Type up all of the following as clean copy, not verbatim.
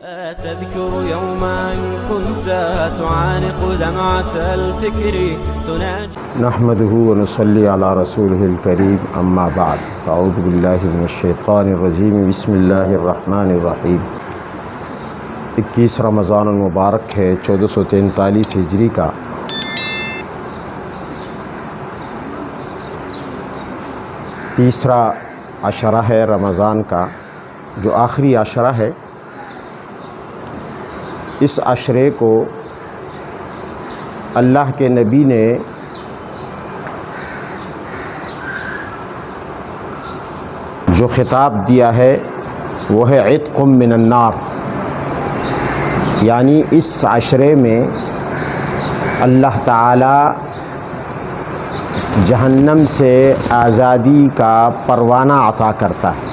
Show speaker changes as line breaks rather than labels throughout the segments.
تذكر يوما كنت تعانق دمعة الفكر تناجي.
نحمده ونصلي على رسوله الكريم اما بعد فاعوذ باللہ من الشیطان الرجیم بسم اللہ الرحمن الرحیم. 21 رمضان المبارک ہے 1443 ہجری کا. تیسرا عشرہ ہے رمضان کا، جو آخری عشرہ ہے. اس عشرے کو اللہ کے نبی نے جو خطاب دیا ہے وہ ہے عتق من النار، یعنی اس عشرے میں اللہ تعالی جہنم سے آزادی کا پروانہ عطا کرتا ہے،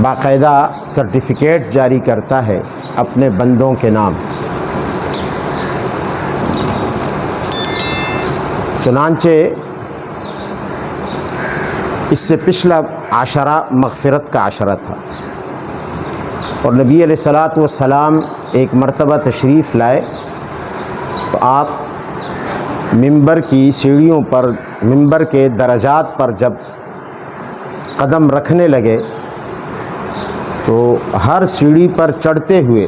باقاعدہ سرٹیفکیٹ جاری کرتا ہے اپنے بندوں کے نام. چنانچہ اس سے پچھلا عشرہ مغفرت کا عشرہ تھا، اور نبی علیہ الصلاۃ والسلام ایک مرتبہ تشریف لائے تو آپ ممبر کی سیڑھیوں پر، ممبر کے درجات پر جب قدم رکھنے لگے تو ہر سیڑھی پر چڑھتے ہوئے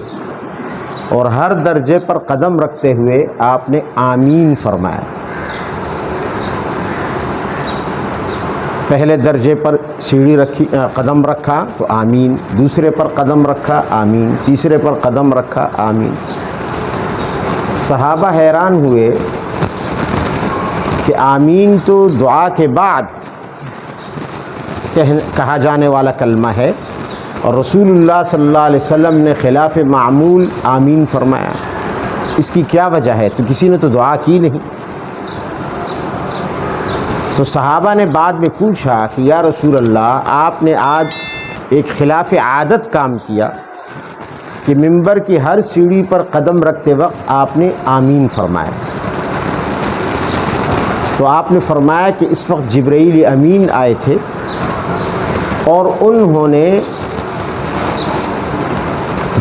اور ہر درجے پر قدم رکھتے ہوئے آپ نے آمین فرمایا. پہلے درجے پر سیڑھی رکھی، قدم رکھا تو آمین، دوسرے پر قدم رکھا آمین، تیسرے پر قدم رکھا آمین. صحابہ حیران ہوئے کہ آمین تو دعا کے بعد کہا جانے والا کلمہ ہے، اور رسول اللہ صلی اللہ علیہ وسلم نے خلاف معمول آمین فرمایا. اس کی کیا وجہ ہے؟ تو کسی نے تو دعا کی نہیں. تو صحابہ نے بعد میں پوچھا کہ یا رسول اللہ، آپ نے آج ایک خلاف عادت کام کیا کہ ممبر کی ہر سیڑھی پر قدم رکھتے وقت آپ نے آمین فرمایا. تو آپ نے فرمایا کہ اس وقت جبرائیل امین آئے تھے اور انہوں نے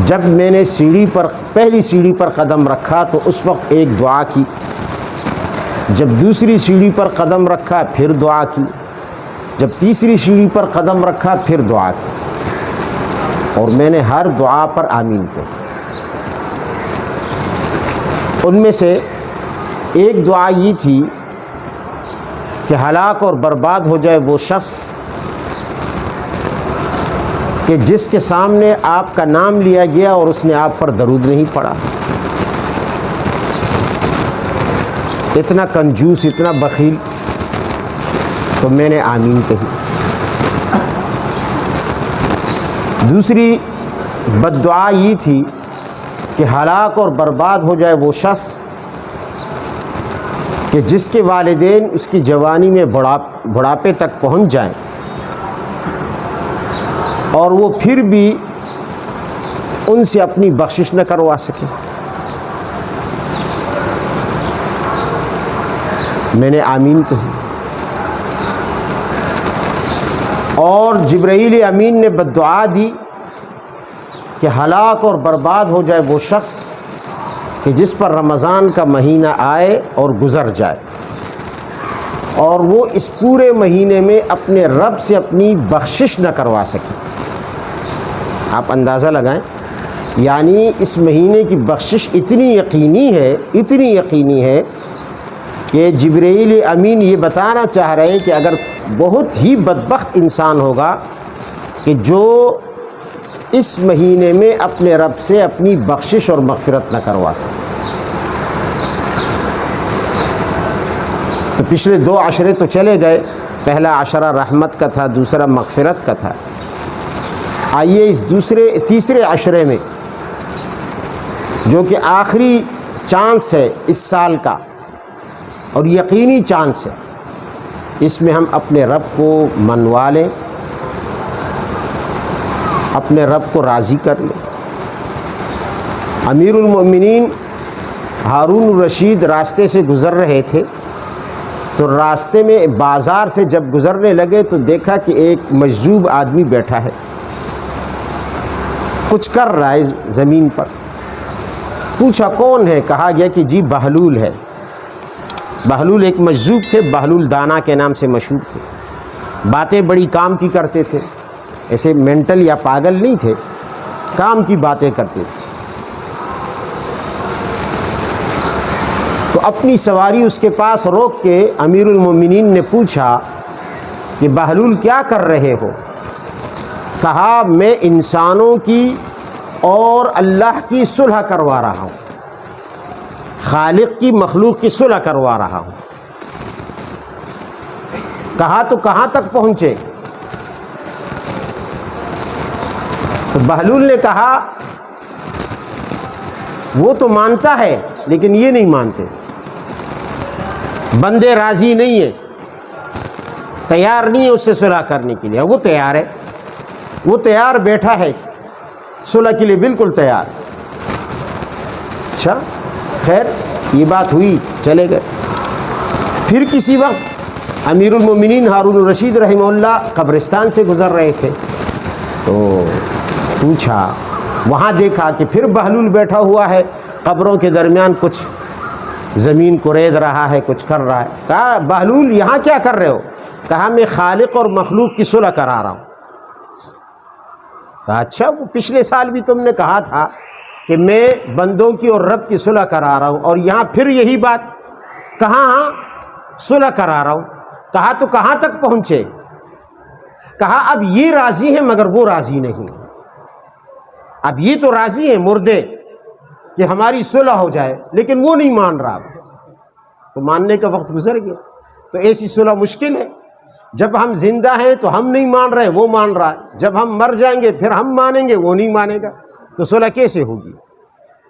جب میں نے سیڑھی پر، پہلی سیڑھی پر قدم رکھا تو اس وقت ایک دعا کی، جب دوسری سیڑھی پر قدم رکھا پھر دعا کی، جب تیسری سیڑھی پر قدم رکھا پھر دعا کی، اور میں نے ہر دعا پر آمین کہا. ان میں سے ایک دعا یہ تھی کہ ہلاک اور برباد ہو جائے وہ شخص کہ جس کے سامنے آپ کا نام لیا گیا اور اس نے آپ پر درود نہیں پڑھا. اتنا کنجوس، اتنا بخیل. تو میں نے آمین کہی. دوسری بد دعا یہ تھی کہ ہلاک اور برباد ہو جائے وہ شخص کہ جس کے والدین اس کی جوانی میں بڑھاپے تک پہنچ جائیں اور وہ پھر بھی ان سے اپنی بخشش نہ کروا سکے. میں نے آمین کہی. اور جبرائیل امین نے بددعا دی کہ ہلاک اور برباد ہو جائے وہ شخص کہ جس پر رمضان کا مہینہ آئے اور گزر جائے اور وہ اس پورے مہینے میں اپنے رب سے اپنی بخشش نہ کروا سکے. آپ اندازہ لگائیں، یعنی اس مہینے کی بخشش اتنی یقینی ہے کہ جبرائیل امین یہ بتانا چاہ رہے ہیں کہ اگر بہت ہی بدبخت انسان ہوگا کہ جو اس مہینے میں اپنے رب سے اپنی بخشش اور مغفرت نہ کروا سکے. تو پچھلے 2 عشرے تو چلے گئے، پہلا عشرہ رحمت کا تھا، دوسرا مغفرت کا تھا. آئیے اس تیسرے عشرے میں، جو کہ آخری چانس ہے اس سال کا اور یقینی چانس ہے، اس میں ہم اپنے رب کو منوا لیں، اپنے رب کو راضی کر لیں. امیر المؤمنین ہارون الرشید راستے سے گزر رہے تھے تو راستے میں بازار سے جب گزرنے لگے تو دیکھا کہ ایک مجذوب آدمی بیٹھا ہے. کچھ کر رہا ہے زمین پر. پوچھا کون ہے؟ کہا گیا کہ جی بہلول ہے. بہلول ایک مجذوب تھے، بہلول دانا کے نام سے مشہور تھے. باتیں بڑی کام کی کرتے تھے، ایسے مینٹل یا پاگل نہیں تھے، کام کی باتیں کرتے تھے. تو اپنی سواری اس کے پاس روک کے امیر المومنین نے پوچھا کہ بہلول کیا کر رہے ہو؟ کہا میں انسانوں کی اور اللہ کی صلح کروا رہا ہوں، خالق کی مخلوق کی صلح کروا رہا ہوں. کہا تو کہاں تک پہنچے؟ تو بہلول نے کہا وہ تو مانتا ہے لیکن یہ نہیں مانتے، بندے راضی نہیں ہیں، تیار نہیں ہے اس سے صلح کرنے کے لیے. وہ تیار ہے، وہ تیار بیٹھا ہے صلح کے لیے، بالکل تیار. اچھا خیر یہ بات ہوئی، چلے گئے. پھر کسی وقت امیر المومنین ہارون الرشید رحمہ اللہ قبرستان سے گزر رہے تھے تو پوچھا، وہاں دیکھا کہ پھر بہلول بیٹھا ہوا ہے قبروں کے درمیان، کچھ زمین کو ریز رہا ہے، کچھ کر رہا ہے. کہا بہلول یہاں کیا کر رہے ہو؟ کہا میں خالق اور مخلوق کی صلح کرا رہا ہوں. کہا اچھا وہ پچھلے سال بھی تم نے کہا تھا کہ میں بندوں کی اور رب کی صلح کرا رہا ہوں، اور یہاں پھر یہی بات. کہاں ہاں صلح کرا رہا ہوں. کہا تو کہاں تک پہنچے؟ کہا اب یہ راضی ہیں مگر وہ راضی نہیں. اب یہ تو راضی ہیں مردے کہ ہماری صلح ہو جائے، لیکن وہ نہیں مان رہا. تو ماننے کا وقت گزر گیا. تو ایسی صلح مشکل ہے. جب ہم زندہ ہیں تو ہم نہیں مان رہے، وہ مان رہا ہے. جب ہم مر جائیں گے پھر ہم مانیں گے، وہ نہیں مانے گا. تو صلح کیسے ہوگی؟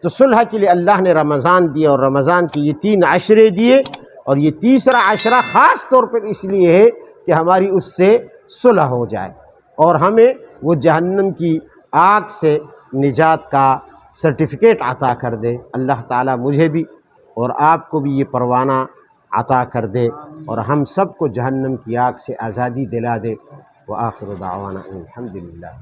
تو صلح کے لیے اللہ نے رمضان دیا، اور رمضان کی یہ 3 عشرے دیے، اور یہ تیسرا عشرہ خاص طور پر اس لیے ہے کہ ہماری اس سے صلح ہو جائے اور ہمیں وہ جہنم کی آگ سے نجات کا سرٹیفکیٹ عطا کر دے. اللہ تعالیٰ مجھے بھی اور آپ کو بھی یہ پروانہ عطا کر دے، اور ہم سب کو جہنم کی آگ سے آزادی دلا دے. وآخر دعوانا الحمدللہ.